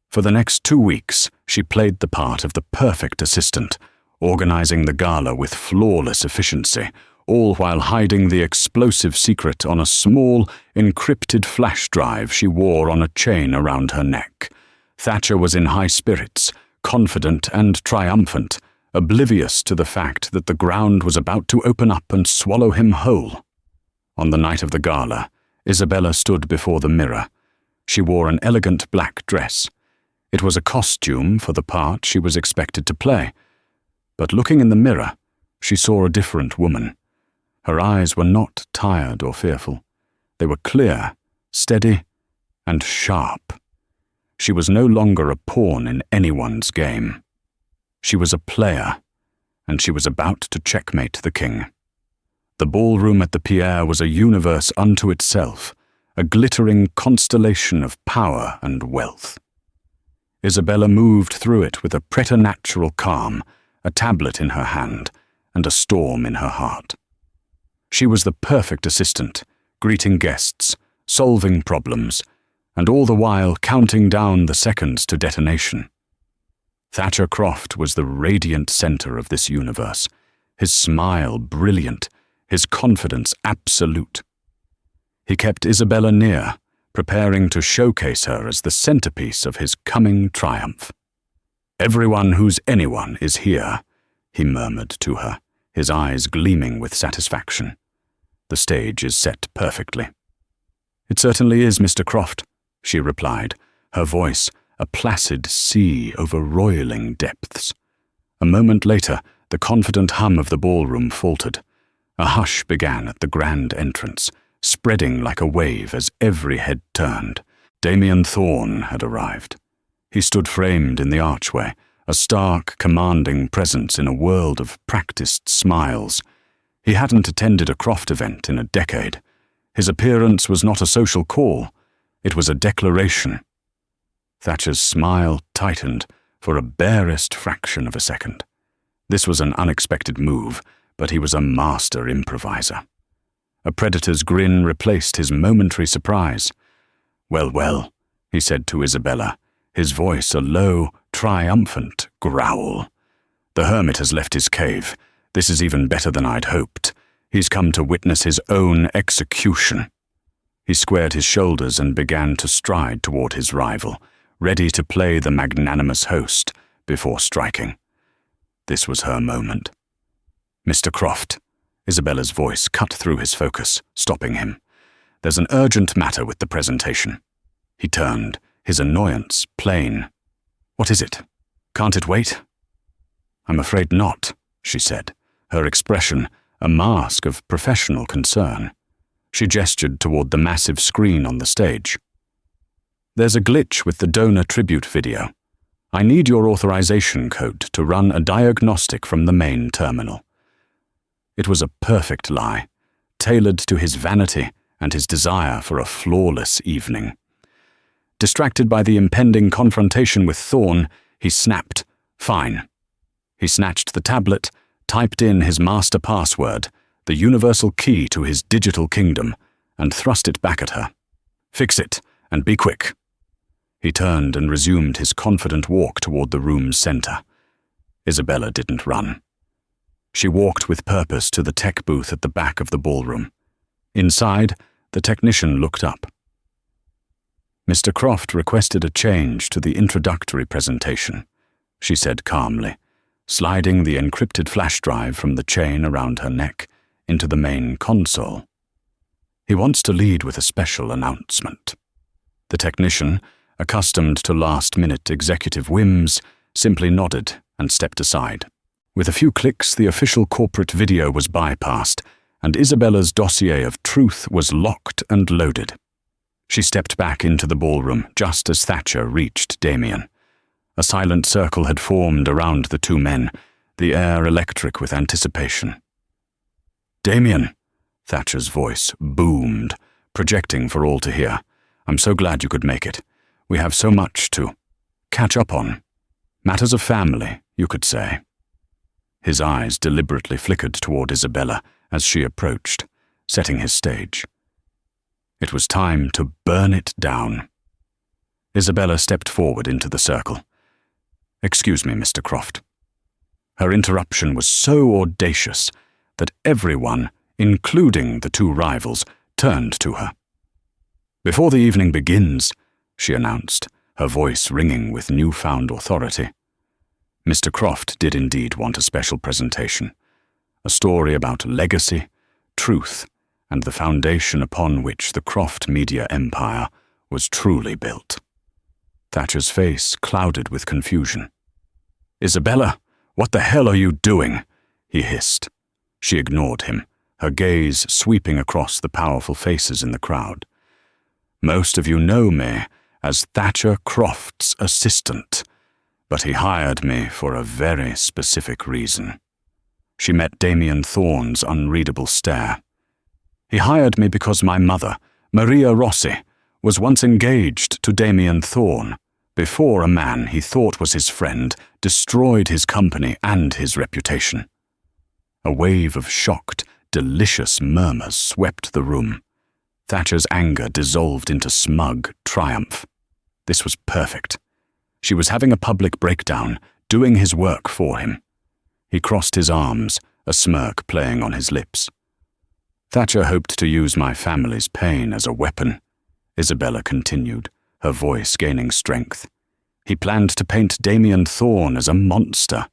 For the next 2 weeks, she played the part of the perfect assistant, organizing the gala with flawless efficiency, all while hiding the explosive secret on a small, encrypted flash drive she wore on a chain around her neck. Thatcher was in high spirits, confident and triumphant, oblivious to the fact that the ground was about to open up and swallow him whole. On the night of the gala, Isabella stood before the mirror. She wore an elegant black dress. It was a costume for the part she was expected to play. But looking in the mirror, she saw a different woman. Her eyes were not tired or fearful. They were clear, steady, and sharp. She was no longer a pawn in anyone's game. She was a player, and she was about to checkmate the king. The ballroom at the Pierre was a universe unto itself, a glittering constellation of power and wealth. Isabella moved through it with a preternatural calm, a tablet in her hand, and a storm in her heart. She was the perfect assistant, greeting guests, solving problems, and all the while counting down the seconds to detonation. Thatcher Croft was the radiant center of this universe, his smile brilliant, his confidence absolute. He kept Isabella near, preparing to showcase her as the centerpiece of his coming triumph. "Everyone who's anyone is here," he murmured to her, his eyes gleaming with satisfaction. "The stage is set perfectly." "It certainly is, Mr. Croft," she replied, her voice a placid sea over roiling depths. A moment later, the confident hum of the ballroom faltered. A hush began at the grand entrance, spreading like a wave as every head turned. Damien Thorne had arrived. He stood framed in the archway, a stark, commanding presence in a world of practiced smiles. He hadn't attended a Croft event in a decade. His appearance was not a social call. It was a declaration. Thatcher's smile tightened for a barest fraction of a second. This was an unexpected move, but he was a master improviser. A predator's grin replaced his momentary surprise. "Well, well," he said to Isabella, his voice a low, triumphant growl. "The hermit has left his cave. This is even better than I'd hoped. He's come to witness his own execution." He squared his shoulders and began to stride toward his rival, ready to play the magnanimous host before striking. This was her moment. "Mr. Croft," Isabella's voice cut through his focus, stopping him. "There's an urgent matter with the presentation." He turned, his annoyance plain. "What is it? Can't it wait?" "I'm afraid not," she said, her expression a mask of professional concern. She gestured toward the massive screen on the stage. "There's a glitch with the donor tribute video. I need your authorization code to run a diagnostic from the main terminal." It was a perfect lie, tailored to his vanity and his desire for a flawless evening. Distracted by the impending confrontation with Thorne, he snapped, "Fine." He snatched the tablet, typed in his master password, the universal key to his digital kingdom, and thrust it back at her. "Fix it, and be quick." He turned and resumed his confident walk toward the room's center. Isabella didn't run. She walked with purpose to the tech booth at the back of the ballroom. Inside, the technician looked up. Mr. Croft requested a change to the introductory presentation, she said calmly, sliding the encrypted flash drive from the chain around her neck into the main console. He wants to lead with a special announcement. The technician, accustomed to last-minute executive whims, simply nodded and stepped aside. With a few clicks, the official corporate video was bypassed, and Isabella's dossier of truth was locked and loaded. She stepped back into the ballroom just as Thatcher reached Damien. A silent circle had formed around the two men, the air electric with anticipation. "Damien," Thatcher's voice boomed, projecting for all to hear. "I'm so glad you could make it. We have so much to catch up on. Matters of family, you could say." His eyes deliberately flickered toward Isabella as she approached, setting his stage. It was time to burn it down. Isabella stepped forward into the circle. "Excuse me, Mr. Croft." Her interruption was so audacious that everyone, including the two rivals, turned to her. "Before the evening begins," she announced, her voice ringing with newfound authority, Mr. Croft did indeed want a special presentation, a story about legacy, truth, and the foundation upon which the Croft media empire was truly built. Thatcher's face clouded with confusion. "Isabella, what the hell are you doing?" he hissed. She ignored him, her gaze sweeping across the powerful faces in the crowd. "Most of you know me as Thatcher Croft's assistant, but he hired me for a very specific reason." She met Damien Thorne's unreadable stare. "He hired me because my mother, Maria Rossi, was once engaged to Damien Thorne before a man he thought was his friend destroyed his company and his reputation." A wave of shocked, delicious murmurs swept the room. Thatcher's anger dissolved into smug triumph. This was perfect. She was having a public breakdown, doing his work for him. He crossed his arms, a smirk playing on his lips. "Thatcher hoped to use my family's pain as a weapon," Isabella continued, her voice gaining strength. "He planned to paint Damien Thorne as a monster.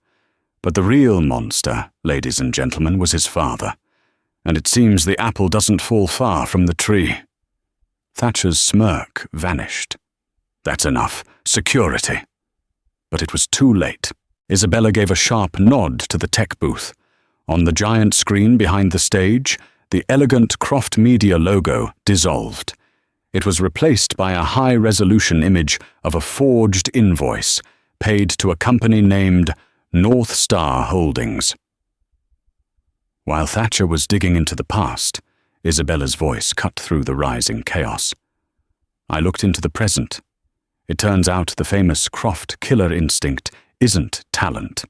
But the real monster, ladies and gentlemen, was his father. And it seems the apple doesn't fall far from the tree." Thatcher's smirk vanished. "That's enough. Security." But it was too late. Isabella gave a sharp nod to the tech booth. On the giant screen behind the stage, the elegant Croft Media logo dissolved. It was replaced by a high-resolution image of a forged invoice paid to a company named North Star Holdings. While Thatcher was digging into the past, Isabella's voice cut through the rising chaos. "I looked into the present. It turns out the famous Croft killer instinct isn't talent.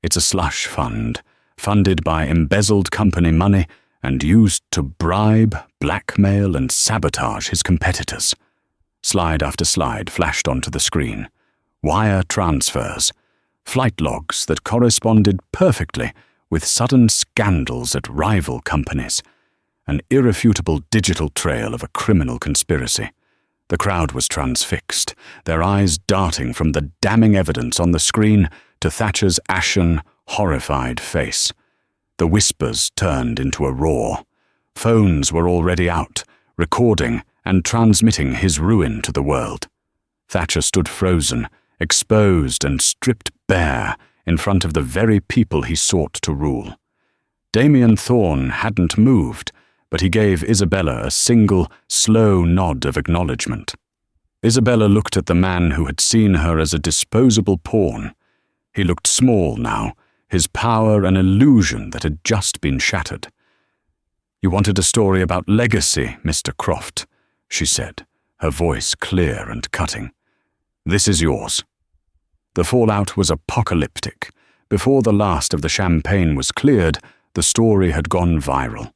It's a slush fund, funded by embezzled company money and used to bribe, blackmail, and sabotage his competitors." Slide after slide flashed onto the screen. Wire transfers, flight logs that corresponded perfectly with sudden scandals at rival companies, an irrefutable digital trail of a criminal conspiracy. The crowd was transfixed, their eyes darting from the damning evidence on the screen to Thatcher's ashen, horrified face. The whispers turned into a roar. Phones were already out, recording and transmitting his ruin to the world. Thatcher stood frozen, exposed and stripped bare in front of the very people he sought to rule. Damien Thorne hadn't moved, but he gave Isabella a single, slow nod of acknowledgement. Isabella looked at the man who had seen her as a disposable pawn. He looked small now, his power an illusion that had just been shattered. "You wanted a story about legacy, Mr. Croft," she said, her voice clear and cutting. "This is yours." The fallout was apocalyptic. Before the last of the champagne was cleared, the story had gone viral.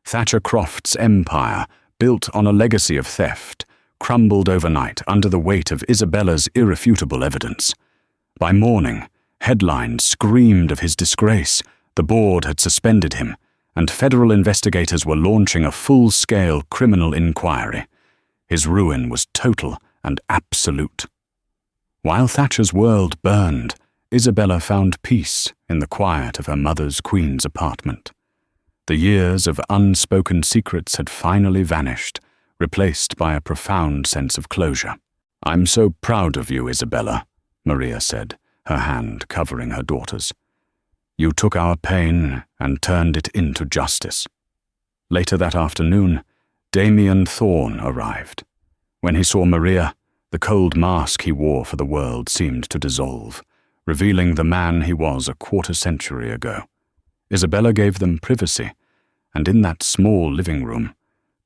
Thatcher Croft's empire, built on a legacy of theft, crumbled overnight under the weight of Isabella's irrefutable evidence. By morning, headlines screamed of his disgrace, the board had suspended him, and federal investigators were launching a full-scale criminal inquiry. His ruin was total and absolute. While Thatcher's world burned, Isabella found peace in the quiet of her mother's Queen's apartment. The years of unspoken secrets had finally vanished, replaced by a profound sense of closure. "I'm so proud of you, Isabella," Maria said, her hand covering her daughter's. "You took our pain and turned it into justice." Later that afternoon, Damien Thorne arrived. When he saw Maria, the cold mask he wore for the world seemed to dissolve, revealing the man he was a quarter-century ago. Isabella gave them privacy, and in that small living room,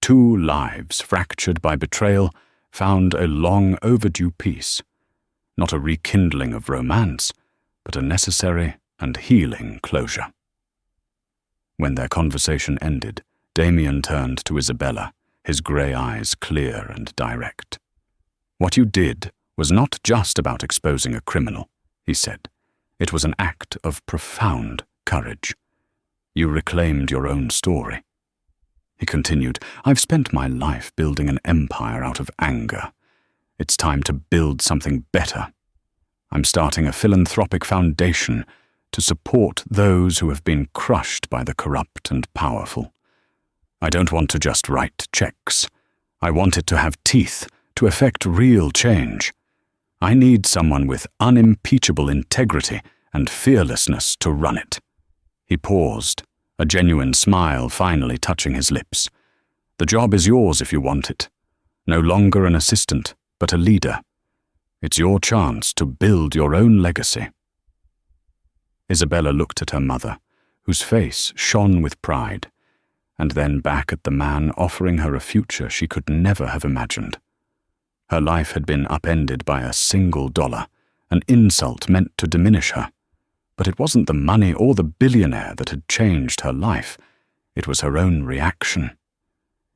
two lives fractured by betrayal found a long overdue peace, not a rekindling of romance, but a necessary and healing closure. When their conversation ended, Damien turned to Isabella, his grey eyes clear and direct. "What you did was not just about exposing a criminal," he said. "It was an act of profound courage. You reclaimed your own story." He continued, "I've spent my life building an empire out of anger. It's time to build something better. I'm starting a philanthropic foundation to support those who have been crushed by the corrupt and powerful. I don't want to just write checks. I want it to have teeth, to effect real change. I need someone with unimpeachable integrity and fearlessness to run it." He paused, a genuine smile finally touching his lips. "The job is yours if you want it. No longer an assistant, but a leader. It's your chance to build your own legacy." Isabella looked at her mother, whose face shone with pride, and then back at the man offering her a future she could never have imagined. Her life had been upended by a single dollar, an insult meant to diminish her. But it wasn't the money or the billionaire that had changed her life. It was her own reaction.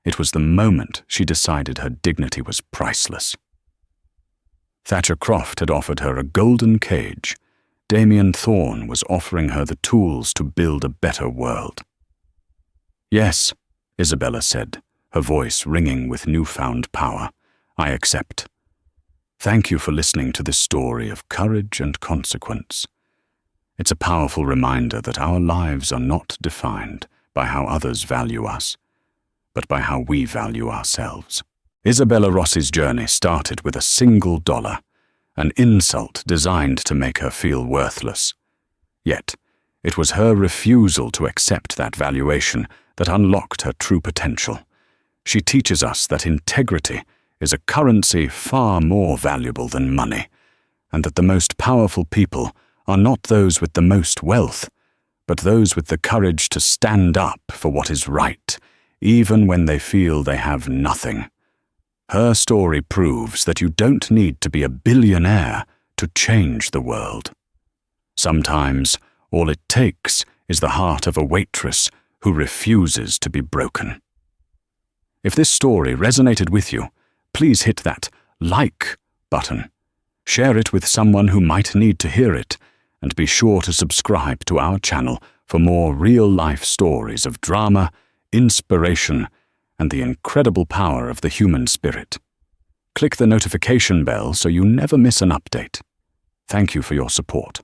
It was the moment she decided her dignity was priceless. Thatcher Croft had offered her a golden cage. Damien Thorne was offering her the tools to build a better world. "Yes," Isabella said, her voice ringing with newfound power. "I accept. Thank you for listening to this story of courage and consequence. It's a powerful reminder that our lives are not defined by how others value us, but by how we value ourselves." Isabella Rossi's journey started with a single dollar, an insult designed to make her feel worthless. Yet, it was her refusal to accept that valuation that unlocked her true potential. She teaches us that integrity is a currency far more valuable than money, and that the most powerful people are not those with the most wealth, but those with the courage to stand up for what is right, even when they feel they have nothing. Her story proves that you don't need to be a billionaire to change the world. Sometimes, all it takes is the heart of a waitress who refuses to be broken. If this story resonated with you, please hit that like button. Share it with someone who might need to hear it, and be sure to subscribe to our channel for more real-life stories of drama, inspiration, and the incredible power of the human spirit. Click the notification bell so you never miss an update. Thank you for your support.